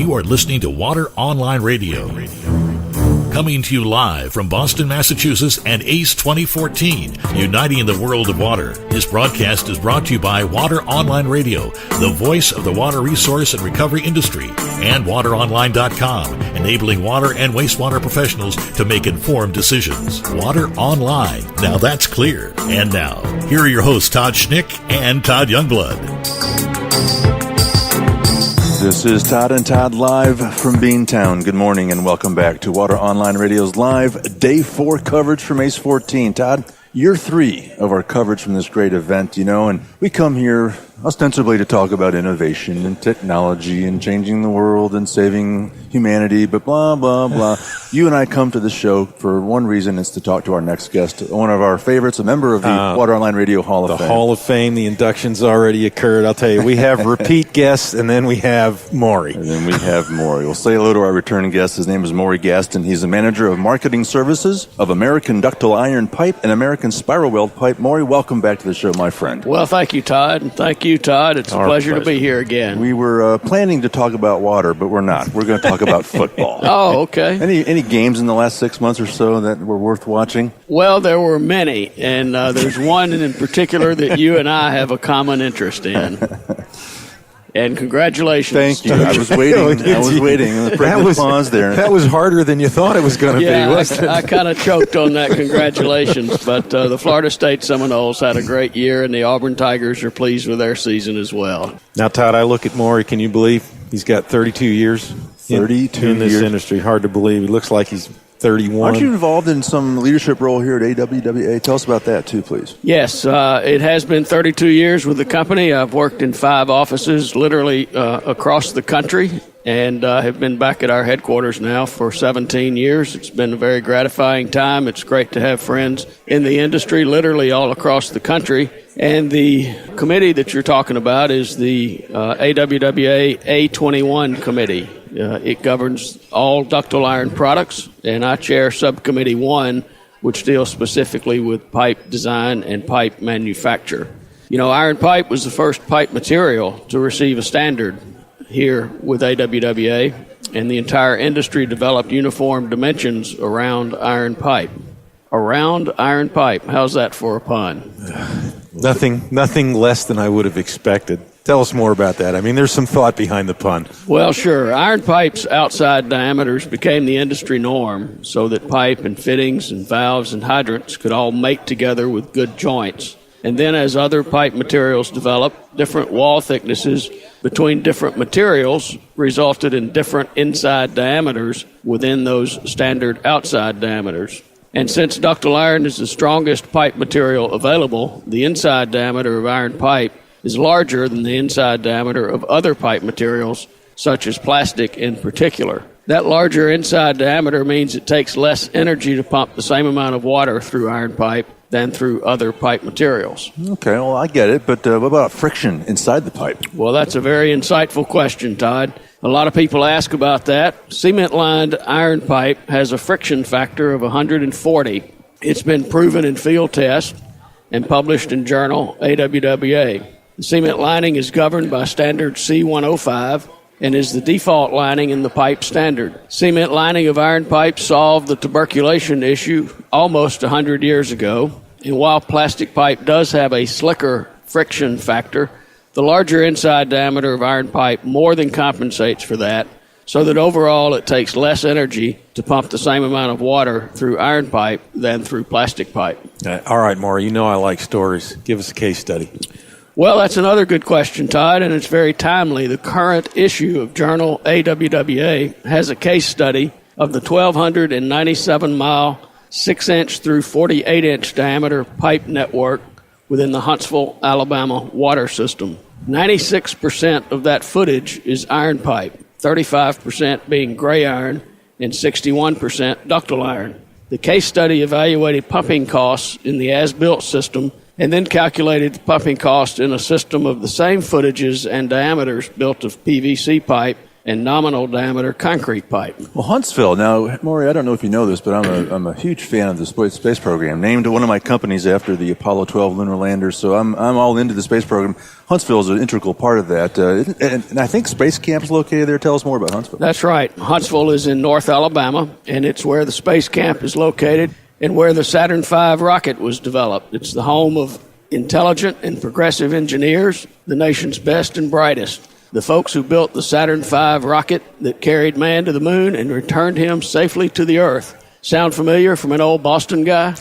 You are listening to Water Online Radio. Coming to you live from Boston, Massachusetts and ACE 2014, uniting the world of water. This broadcast is brought to you by Water Online Radio, the voice of the water resource and recovery industry, and wateronline.com, enabling water and wastewater professionals to make informed decisions. Water Online. Now that's clear. And now, here are your hosts, Todd Schnick and Todd Youngblood. This is Todd and Todd live from Beantown. Good morning and welcome back to Water Online Radio's live Day 4 coverage from ACE 14. Todd, year 3 of our coverage from this great event, and we come here ostensibly to talk about innovation and technology and changing the world and saving humanity, but blah, blah, blah. You and I come to the show for one reason, it's to talk to our next guest, one of our favorites, a member of the Water Online Radio Hall of Fame. The Hall of Fame, the induction's already occurred. I'll tell you, we have repeat guests, and then we have Maury. We'll say hello to our returning guest. His name is Maury Gaston. He's the manager of marketing services of American Ductile Iron Pipe and American Spiral Weld Pipe. Maury, welcome back to the show, my friend. Well, thank you, Todd, and thank you, Todd. It's a pleasure to be here again. We were planning to talk about water, but we're not. We're going to talk about football. Oh, okay. Any games in the last 6 months or so that were worth watching? Well, there were many, and there's one in particular that you and I have a common interest in. And congratulations. Thank you. I was waiting. The pregnant pause there. That was harder than you thought it was going to be, wasn't it? I kind of choked on that congratulations. But the Florida State Seminoles had a great year, and the Auburn Tigers are pleased with their season as well. Now, Todd, I look at Maury. Can you believe he's got 32 years? 32 in this years. industry. Hard to believe. He looks like he's 31. Aren't you involved in some leadership role here at AWWA? Tell us about that, too, please. Yes, it has been 32 years with the company. I've worked in 5 offices literally across the country and have been back at our headquarters now for 17 years. It's been a very gratifying time. It's great to have friends in the industry literally all across the country. And the committee that you're talking about is the AWWA A21 committee. It governs all ductile iron products, and I chair Subcommittee 1, which deals specifically with pipe design and pipe manufacture. Iron pipe was the first pipe material to receive a standard here with AWWA, and the entire industry developed uniform dimensions around iron pipe. Around iron pipe. How's that for a pun? Nothing less than I would have expected. Tell us more about that. I mean, there's some thought behind the pun. Well, sure. Iron pipe's outside diameters became the industry norm so that pipe and fittings and valves and hydrants could all mate together with good joints. And then as other pipe materials developed, different wall thicknesses between different materials resulted in different inside diameters within those standard outside diameters. And since ductile iron is the strongest pipe material available, the inside diameter of iron pipe is larger than the inside diameter of other pipe materials, such as plastic in particular. That larger inside diameter means it takes less energy to pump the same amount of water through iron pipe than through other pipe materials. Okay, well, I get it, but what about friction inside the pipe? Well, that's a very insightful question, Todd. A lot of people ask about that. Cement-lined iron pipe has a friction factor of 140. It's been proven in field tests and published in journal AWWA. The cement lining is governed by standard C105 and is the default lining in the pipe standard. Cement lining of iron pipe solved the tuberculation issue almost 100 years ago. And while plastic pipe does have a slicker friction factor, the larger inside diameter of iron pipe more than compensates for that, so that overall it takes less energy to pump the same amount of water through iron pipe than through plastic pipe. All right, Maury, I like stories. Give us a case study. Well, that's another good question, Todd, and it's very timely. The current issue of journal AWWA has a case study of the 1,297-mile, 6-inch through 48-inch diameter pipe network within the Huntsville, Alabama water system. 96% of that footage is iron pipe, 35% being gray iron, and 61% ductile iron. The case study evaluated pumping costs in the as-built system and then calculated the pumping cost in a system of the same footages and diameters built of PVC pipe and nominal diameter concrete pipe. Well, Huntsville. Now, Maury, I don't know if you know this, but I'm a huge fan of the space program. Named one of my companies after the Apollo 12 lunar landers, so I'm all into the space program. Huntsville is an integral part of that, and I think Space Camp is located there. Tell us more about Huntsville. That's right. Huntsville is in North Alabama, and it's where the Space Camp is located and where the Saturn V rocket was developed. It's the home of intelligent and progressive engineers, the nation's best and brightest. The folks who built the Saturn V rocket that carried man to the moon and returned him safely to the Earth. Sound familiar from an old Boston guy?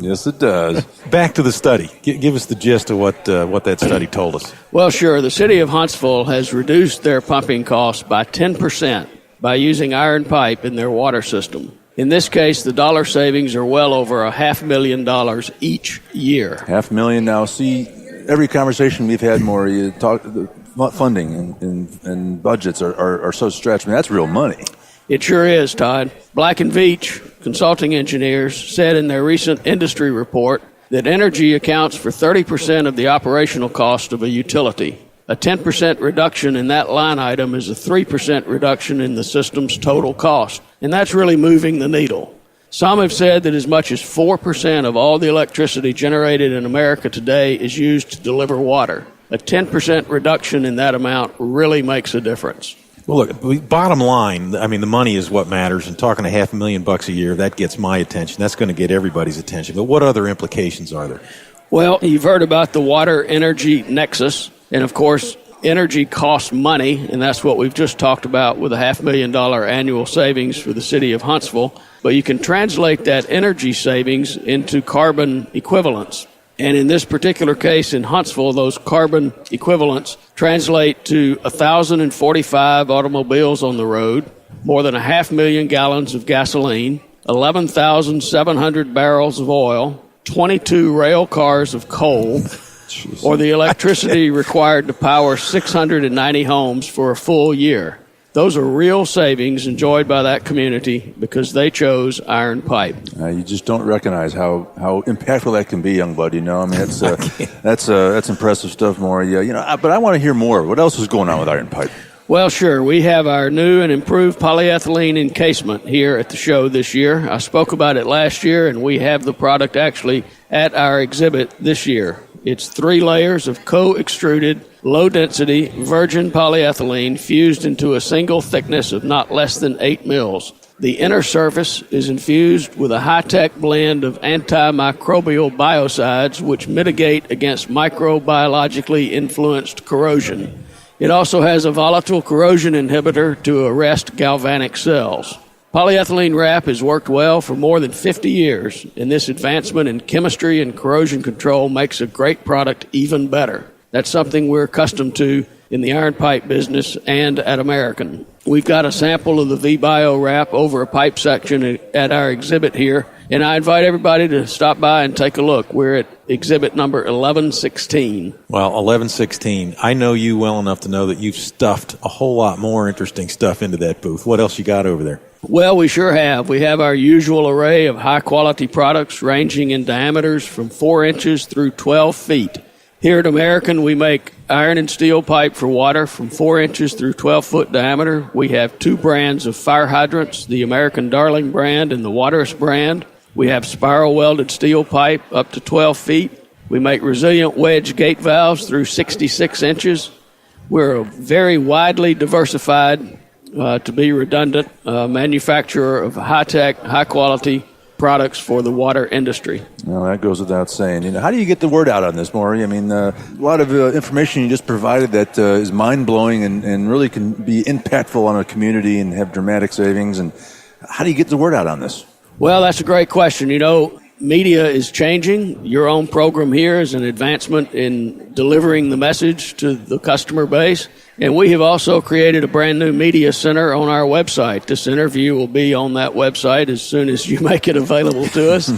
Yes, it does. Back to the study. Give us the gist of what that study told us. Well, sure. The city of Huntsville has reduced their pumping costs by 10% by using iron pipe in their water system. In this case, the dollar savings are well over $500,000 each year. $500,000 now. See, every conversation we've had, Maury, funding and budgets are so stretched. I mean, that's real money. It sure is, Todd. Black & Veatch consulting engineers said in their recent industry report that energy accounts for 30% of the operational cost of a utility. A 10% reduction in that line item is a 3% reduction in the system's total cost, and that's really moving the needle. Some have said that as much as 4% of all the electricity generated in America today is used to deliver water. A 10% reduction in that amount really makes a difference. Well, look, bottom line, I mean, the money is what matters, and talking $500,000 a year, that gets my attention. That's going to get everybody's attention. But what other implications are there? Well, you've heard about the water energy nexus, and of course, energy costs money, and that's what we've just talked about with a $500,000 annual savings for the city of Huntsville. But you can translate that energy savings into carbon equivalents. And in this particular case in Huntsville, those carbon equivalents translate to 1,045 automobiles on the road, more than 500,000 gallons of gasoline, 11,700 barrels of oil, 22 rail cars of coal, or the electricity required to power 690 homes for a full year. Those are real savings enjoyed by that community because they chose iron pipe. You just don't recognize how impactful that can be, young bud. You know, I mean, that's impressive stuff, Maury. But I want to hear more. What else is going on with iron pipe? Well, sure. We have our new and improved polyethylene encasement here at the show this year. I spoke about it last year, and we have the product actually at our exhibit this year. It's 3 layers of co-extruded, low-density virgin polyethylene fused into a single thickness of not less than 8 mils. The inner surface is infused with a high-tech blend of antimicrobial biocides which mitigate against microbiologically influenced corrosion. It also has a volatile corrosion inhibitor to arrest galvanic cells. Polyethylene wrap has worked well for more than 50 years, and this advancement in chemistry and corrosion control makes a great product even better. That's something we're accustomed to in the iron pipe business and at American. We've got a sample of the V-Bio wrap over a pipe section at our exhibit here, and I invite everybody to stop by and take a look. We're at exhibit number 1116. Well, 1116. I know you well enough to know that you've stuffed a whole lot more interesting stuff into that booth. What else you got over there? Well, we sure have. We have our usual array of high-quality products ranging in diameters from 4 inches through 12 feet. Here at American, we make iron and steel pipe for water from 4 inches through 12-foot diameter. We have 2 brands of fire hydrants, the American Darling brand and the Waterous brand. We have spiral-welded steel pipe up to 12 feet. We make resilient wedge gate valves through 66 inches. We're a very widely diversified, to be redundant, manufacturer of high-tech, high-quality products for the water industry. Well, that goes without saying. How do you get the word out on this, Maury? I mean, a lot of information you just provided that is mind-blowing and really can be impactful on a community and have dramatic savings. And how do you get the word out on this? Well, that's a great question. Media is changing. Your own program here is an advancement in delivering the message to the customer base. And we have also created a brand new media center on our website. This interview will be on that website as soon as you make it available to us,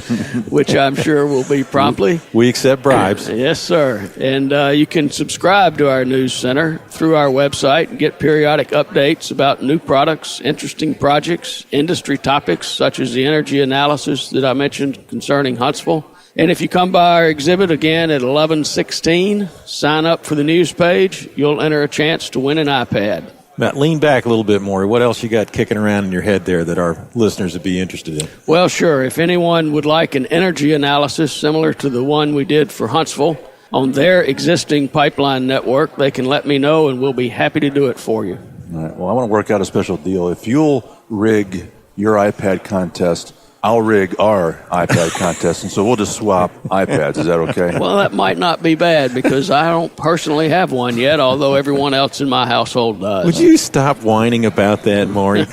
which I'm sure will be promptly. We accept bribes. Yes, sir. And you can subscribe to our news center through our website and get periodic updates about new products, interesting projects, industry topics such as the energy analysis that I mentioned concerning Huntsville. And if you come by our exhibit again at 1116, sign up for the news page, you'll enter a chance to win an iPad. Matt, lean back a little bit more. What else you got kicking around in your head there that our listeners would be interested in? Well, sure. If anyone would like an energy analysis similar to the one we did for Huntsville on their existing pipeline network, they can let me know, and we'll be happy to do it for you. All right. Well, I want to work out a special deal. If you'll rig your iPad contest, I'll rig our iPad contest, and so we'll just swap iPads. Is that okay? Well, that might not be bad because I don't personally have one yet, although everyone else in my household does. Would you stop whining about that, Maury?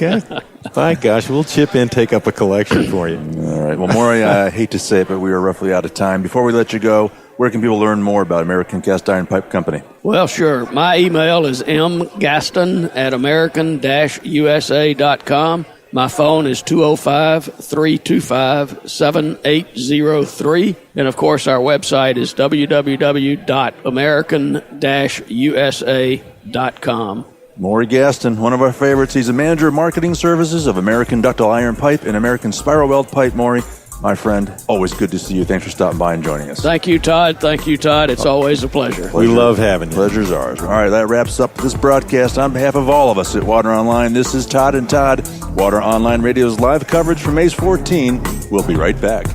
My gosh, we'll chip in, take up a collection for you. All right. Well, Maury, I hate to say it, but we are roughly out of time. Before we let you go, where can people learn more about American Cast Iron Pipe Company? Well, sure. My email is mgaston@american-usa.com. My phone is 205-325-7803. And, of course, our website is www.american-usa.com. Maury Gaston, one of our favorites. He's a manager of marketing services of American Ductile Iron Pipe and American Spiral Weld Pipe. Maury, my friend, always good to see you. Thanks for stopping by and joining us. Thank you, Todd. Thank you, Todd. It's always a pleasure. We love having you. Pleasure's ours. All right, that wraps up this broadcast. On behalf of all of us at Water Online, this is Todd and Todd. Water Online Radio's live coverage from ACE 14. We'll be right back.